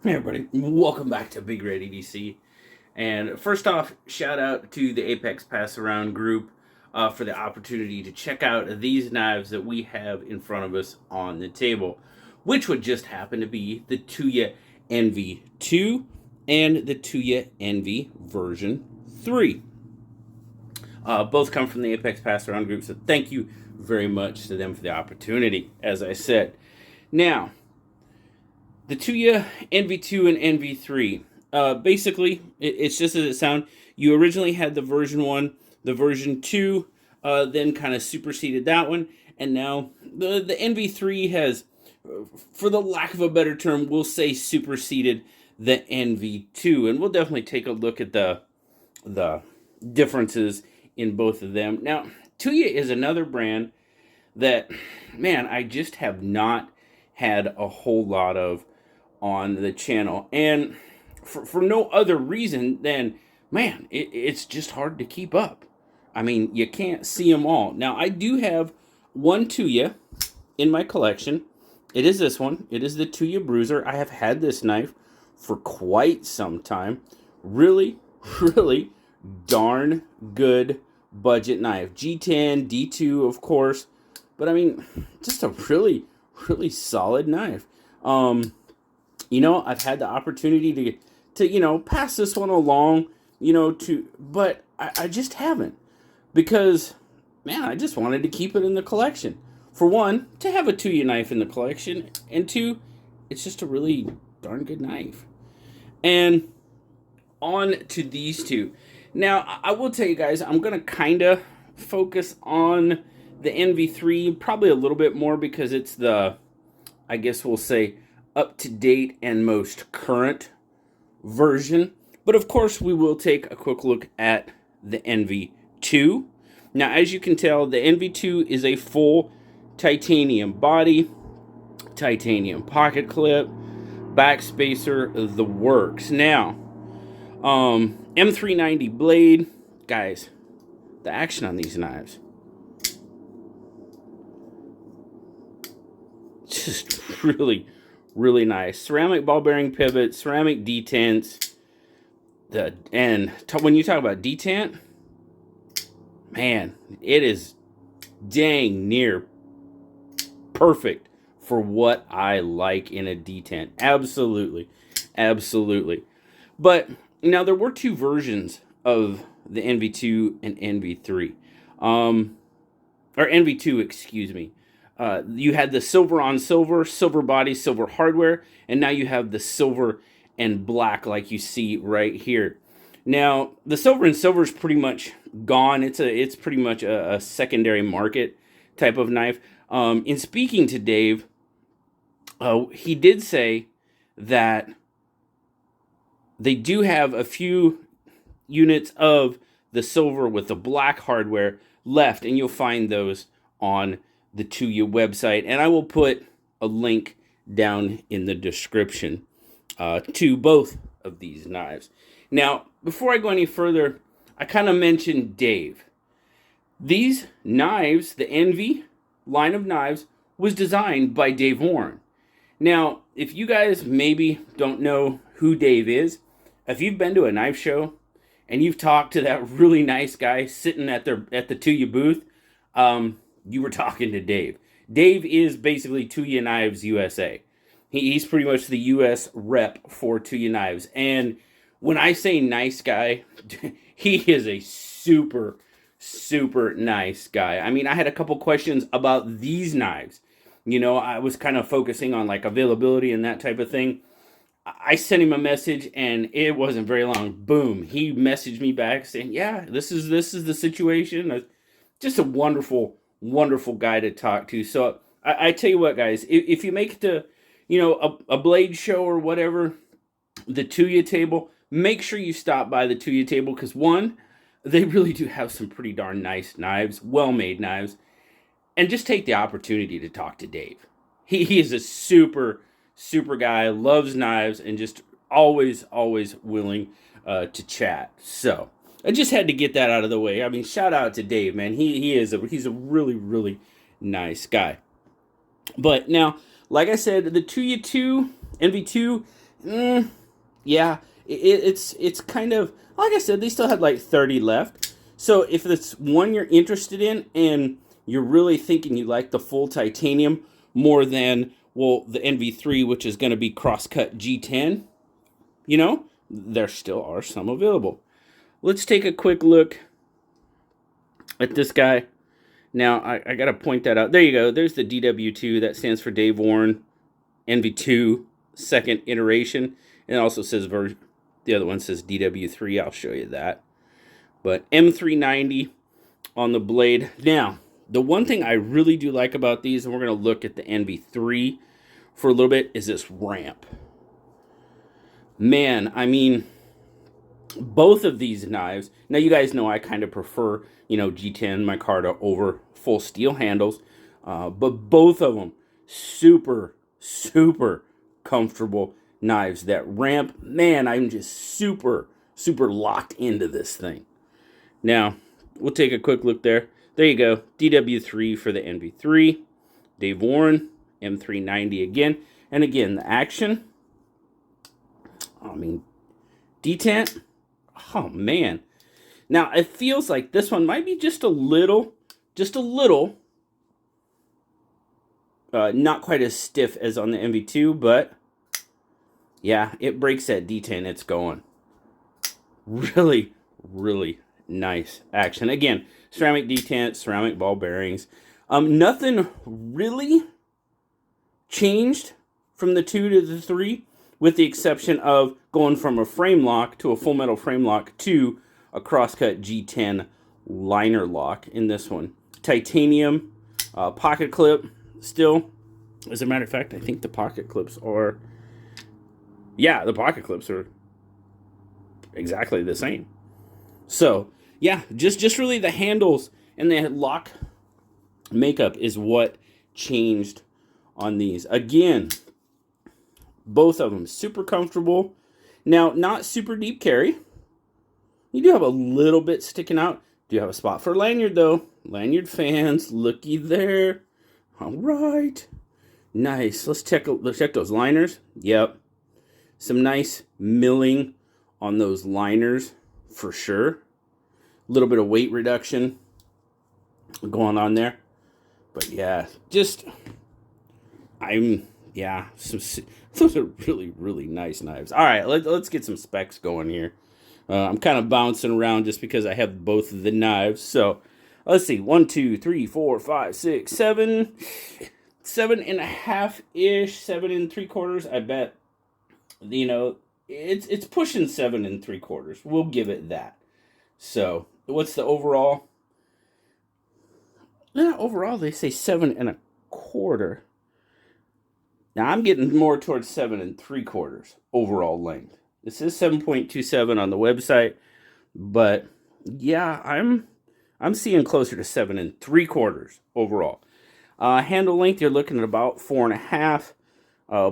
Hey everybody, welcome back to BigRedEDC. And first off, shout out to the Apex Pass Around group for the opportunity to check out these knives that we have in front of us on the table, which would just happen to be the Tuya NV2 and the Tuya NV version 3. Both come from the Apex Pass Around group, so thank you very much to them for the opportunity, as I said. Now, the Tuya NV2 and NV3. Basically, it's just as it sounds. You originally had the version 1, the version 2, then kind of superseded that one, and now the NV3 has, for the lack of a better term, we'll say superseded the NV2, and we'll definitely take a look at the differences in both of them. Now, Tuya is another brand that, man, I just have not had a whole lot of on the channel, and for no other reason than, man, it's just hard to keep up. I mean, you can't see them all. Now, I do have one Tuya in my collection. It is this one. It is the Tuya Bruiser. I have had this knife for quite some time. Really, really darn good budget knife. G10, D2, of course. But I mean, just a really, really solid knife. I've had the opportunity to pass this one along, but I just haven't, because, man, I just wanted to keep it in the collection. For one, to have a Tuya knife in the collection, and two, it's just a really darn good knife. And on to these two. Now, I will tell you guys, I'm going to kind of focus on the NV3, probably a little bit more because it's the, I guess we'll say, up-to-date and most current version. But of course, we will take a quick look at the NV2. Now, as you can tell, the NV2 is a full titanium body, titanium pocket clip, backspacer, the works. Now, M390 blade. Guys, the action on these knives, just really, really nice. Ceramic ball bearing pivot, ceramic detents. When you talk about detent, man, it is dang near perfect for what I like in a detent. Absolutely, absolutely. But now there were two versions of the NV2 and NV3, or NV2, excuse me. You had the silver on silver, silver body, silver hardware, and now you have the silver and black like you see right here. Now, the silver and silver is pretty much gone. It's pretty much a secondary market type of knife. In speaking to Dave, he did say that they do have a few units of the silver with the black hardware left, and you'll find those on the Tuya website, and I will put a link down in the description to both of these knives. Now, before I go any further, I kind of mentioned Dave. These knives, the Envy line of knives, was designed by Dave Warren. Now, if you guys maybe don't know who Dave is, if you've been to a knife show and you've talked to that really nice guy sitting at the Tuya booth, you were talking to Dave. Dave is basically Tuya Knives USA. He's pretty much the US rep for Tuya Knives. And when I say nice guy, he is a super, super nice guy. I mean, I had a couple questions about these knives. I was kind of focusing on like availability and that type of thing. I sent him a message, and it wasn't very long. Boom, he messaged me back saying, "Yeah, this is the situation." Just a wonderful, wonderful guy to talk to. So I tell you what, guys, if you make it to, a blade show or whatever, the Tuya table, make sure you stop by the Tuya table, because one, they really do have some pretty darn nice knives, well-made knives, and just take the opportunity to talk to Dave. He is a super, super guy, loves knives, and just always, always willing to chat. So I just had to get that out of the way. I mean, shout out to Dave, man. He's a really, really nice guy. But now, like I said, the Tuya 2, NV2, Yeah, it's kind of, like I said, they still had like 30 left. So if it's one you're interested in and you're really thinking you like the full titanium more than, well, the NV3, which is going to be crosscut G10, you know, there still are some available. Let's take a quick look at this guy. Now, I got to point that out. There you go. There's the DW2. That stands for Dave Warren NV2 second iteration. And it also says the other one says DW3. I'll show you that. But M390 on the blade. Now, the one thing I really do like about these, and we're going to look at the NV3 for a little bit, is this ramp. Man, I mean, both of these knives, now you guys know I kind of prefer, you know, G10 micarta over full steel handles, but both of them super comfortable knives. That ramp, man, I'm just super locked into this thing. Now, we'll take a quick look there. There you go, DW3 for the NV3, Dave Warren, M390 again, and again, the action, I mean, detent, oh man. Now, it feels like this one might be just a little, not quite as stiff as on the NV2, but yeah, it breaks that detent, it's going. Really nice action. Again, ceramic detent, ceramic ball bearings. Nothing really changed from the 2 to the 3, with the exception of going from a frame lock to a full metal frame lock to a crosscut G10 liner lock in this one. Titanium pocket clip still. As a matter of fact, I think the pocket clips are, yeah, the pocket clips are exactly the same. So, yeah, just really the handles and the lock makeup is what changed on these. Again, both of them super comfortable. Now, not super deep carry. You do have a little bit sticking out. Do you have a spot for lanyard, though? Lanyard fans, looky there. All right. Nice. Let's check those liners. Yep. Some nice milling on those liners for sure. A little bit of weight reduction going on there. But yeah, those are really nice knives. All right, let's get some specs going here. I'm kind of bouncing around just because I have both of the knives. So let's see, 1, 2, 3, 4, 5, 6, 7, 7.5-ish, 7 3/4. I bet, you know, it's pushing 7 3/4. We'll give it that. So what's the overall? Yeah, overall they say 7 1/4. Now I'm getting more towards 7 3/4 overall length. This is 7.27 on the website, but yeah, I'm seeing closer to 7 3/4 overall. Handle length, you're looking at about 4.5.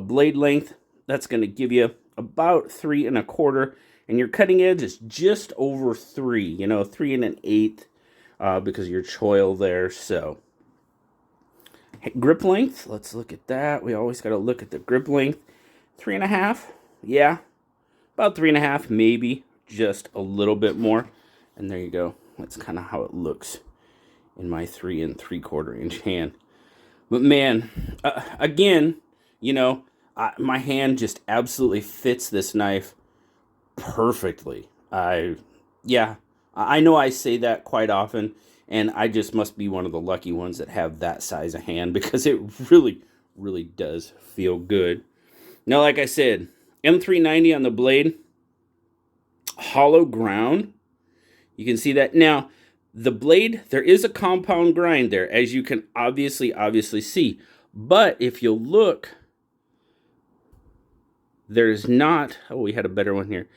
Blade length, that's going to give you about 3 1/4, and your cutting edge is just over 3. You know, 3 1/8, because of your choil there. So grip length, let's look at that. We always got to look at the grip length. 3.5, yeah, about 3.5, maybe just a little bit more. And there you go. That's kind of how it looks in my 3 3/4 inch hand. But man, again, you know, my hand just absolutely fits this knife perfectly. I know I say that quite often, and I just must be one of the lucky ones that have that size of hand, because it really does feel good. Now, like I said, M390 on the blade, hollow ground. You can see that. Now, the blade, there is a compound grind there, as you can obviously see. But if you look, there's not, oh, we had a better one here.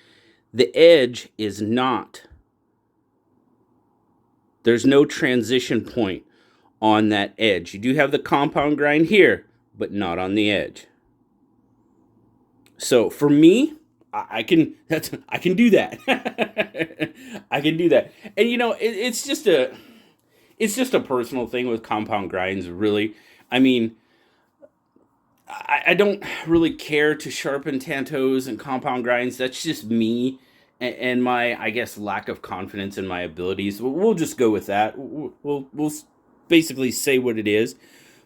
The edge is not, there's no transition point on that edge. You do have the compound grind here, but not on the edge. So for me, I can do that. I can do that. And you know, it's just a personal thing with compound grinds, really. I mean, I don't really care to sharpen tantos and compound grinds. That's just me and my, I guess, lack of confidence in my abilities. We'll just go with that. We'll basically say what it is.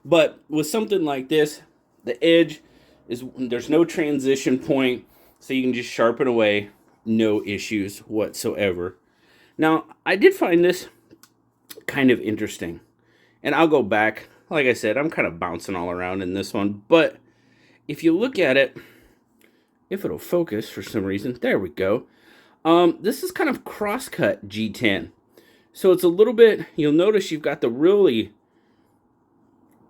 But with something like this, the edge there's no transition point, so you can just sharpen away, no issues whatsoever. Now, I did find this kind of interesting, and I'll go back. Like I said, I'm kind of bouncing all around in this one, but if you look at it, if it'll focus for some reason, there we go. This is kind of crosscut G10. So it's a little bit, you'll notice you've got the really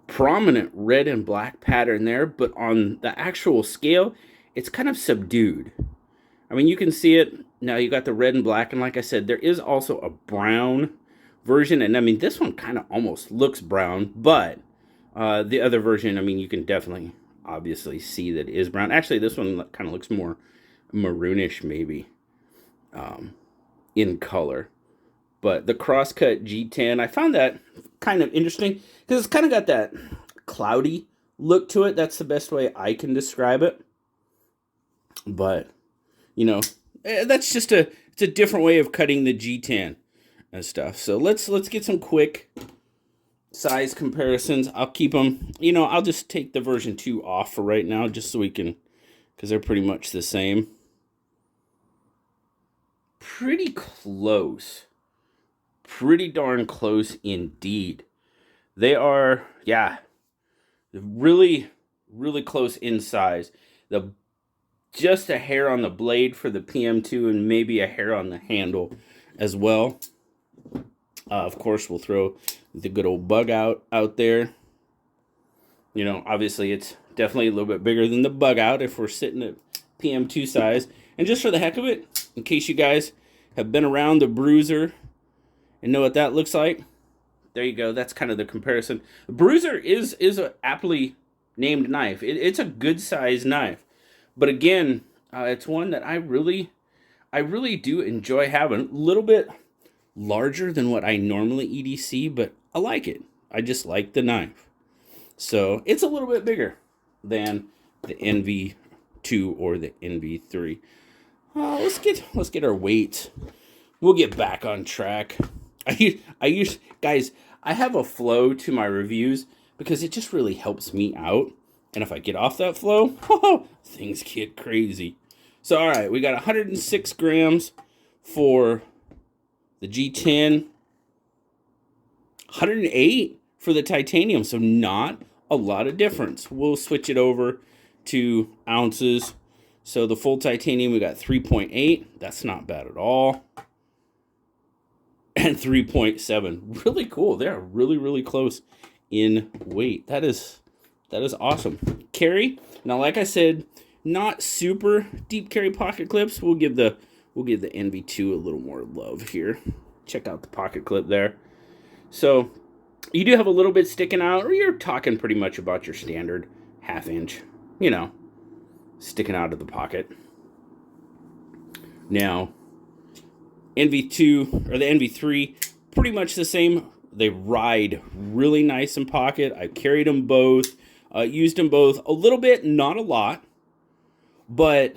prominent red and black pattern there, but on the actual scale, it's kind of subdued. I mean, you can see it. Now you got the red and black, and like I said, there is also a brown version, and I mean, this one kind of almost looks brown, but the other version, I mean, you can definitely obviously see that it is brown. Actually, this one kind of looks more maroonish maybe in color. But the crosscut G10, I found that kind of interesting because it's kind of got that cloudy look to it. That's the best way I can describe it. But, you know, that's just it's a different way of cutting the G10 and stuff. So let's get some quick size comparisons. I'll keep them, you know, I'll just take the version 2 off for right now just so we can, because they're pretty much the same. Pretty close. Pretty darn close indeed. They are, yeah, really, really close in size. Just a hair on the blade for the PM2 and maybe a hair on the handle as well. Of course, we'll throw the good old bug out there. You know, obviously it's definitely a little bit bigger than the bug out if we're sitting at PM2 size. And just for the heck of it, in case you guys have been around the Bruiser and know what that looks like, there you go. That's kind of the comparison. The Bruiser is a aptly named knife. It's a good size knife. But again, it's one that I really do enjoy having. A little bit larger than what I normally EDC, but I like it. I just like the knife. So it's a little bit bigger than the NV2 or the NV3. Let's get our weights. We'll get back on track. Guys, I have a flow to my reviews because it just really helps me out. And if I get off that flow, things get crazy. So, all right, we got 106 grams for the G10, 108 for the titanium, so not a lot of difference. We'll switch it over to ounces. So the full titanium, we got 3.8. That's not bad at all. And 3.7. Really cool. They're really, really close in weight. That is awesome. Carry. Now, like I said, not super deep carry pocket clips. We'll give the NV2 a little more love here. Check out the pocket clip there. So you do have a little bit sticking out, or you're talking pretty much about your standard 1/2 inch, you know, sticking out of the pocket. Now, NV2 or the NV3, pretty much the same. They ride really nice in pocket. I carried them both, used them both a little bit, not a lot, but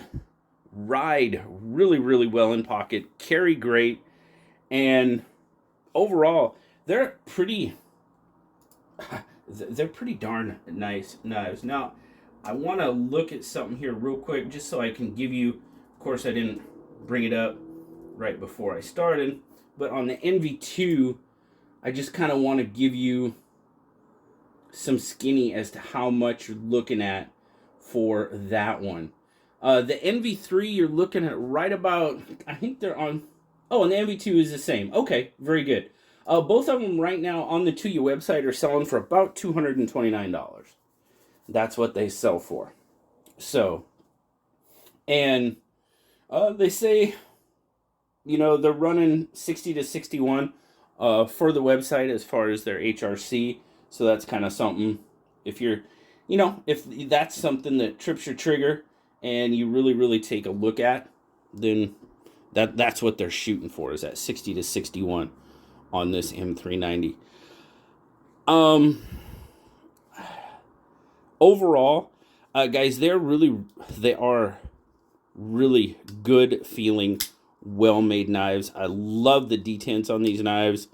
ride really, really well in pocket, carry great, and overall, they're pretty darn nice knives. Now, I want to look at something here real quick, just so I can give you, of course, I didn't bring it up right before I started, but on the NV2, I just kind of want to give you some skinny as to how much you're looking at for that one. The NV3, you're looking at right about, I think they're on, oh, and the NV2 is the same. Okay, very good. Both of them right now on the Tuya website are selling for about $229. That's what they sell for. So, and they say, you know, they're running 60 to 61 for the website as far as their HRC. So that's kind of something, if you're, you know, if that's something that trips your trigger and you really, really take a look at, then that's what they're shooting for, is at 60 to 61 on this M390. Overall, Guys, they are really good feeling, well-made knives. I love the detents on these knives.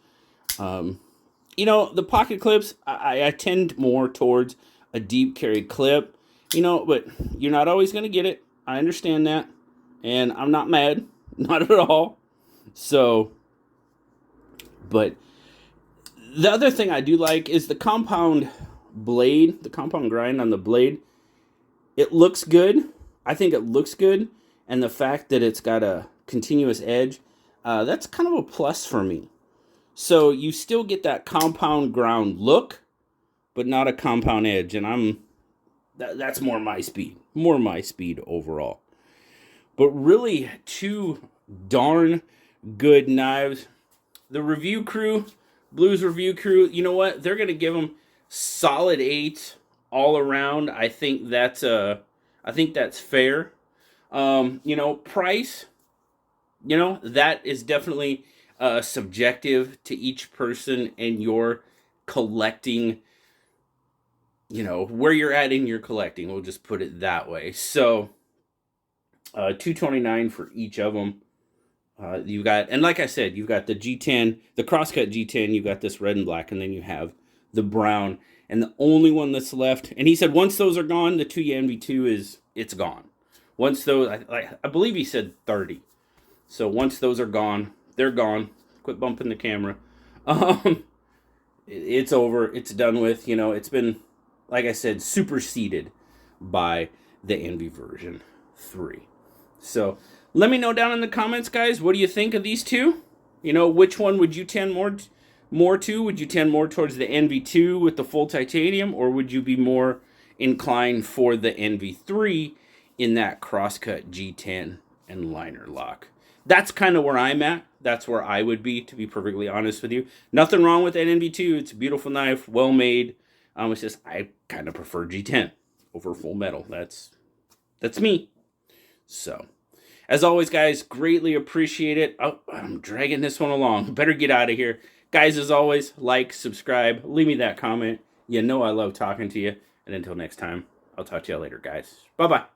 You know, the pocket clips, I tend more towards a deep carry clip, you know, but you're not always going to get it. I understand that. And I'm not mad. Not at all. So, but the other thing I do like is the compound blade, the compound grind on the blade. It looks good. I think it looks good. And the fact that it's got a continuous edge, that's kind of a plus for me. So you still get that compound ground look, but not a compound edge. And that's more my speed. More my speed overall. But really, two darn good knives. The review crew, Blues review crew, you know what? They're going to give them solid 8 all around. I think that's fair. You know, price, you know, that is definitely subjective to each person and your collecting, you know, where you're at in your collecting. We'll just put it that way. So, $229 for each of them. You've got, and like I said, you've got the G10, the crosscut G10, you've got this red and black, and then you have the brown. And the only one that's left, and he said once those are gone, the Tuya NV2 it's gone. Once those, I believe he said 30. So once those are gone, they're gone. Quit bumping the camera. It's over. It's done with. You know, it's been, like I said, superseded by the NV version 3. So let me know down in the comments, guys. What do you think of these two? You know, which one would you tend more to? Would you tend more towards the NV2 with the full titanium, or would you be more inclined for the NV3 in that crosscut G10 and liner lock? That's kind of where I'm at. That's where I would be, to be perfectly honest with you. Nothing wrong with that NV2. It's a beautiful knife, well made. It's just I kind of prefer G10 over full metal. That's me. So, as always, guys, greatly appreciate it. Oh, I'm dragging this one along. Better get out of here. Guys, as always, like, subscribe, leave me that comment. You know I love talking to you. And until next time, I'll talk to you later, guys. Bye-bye.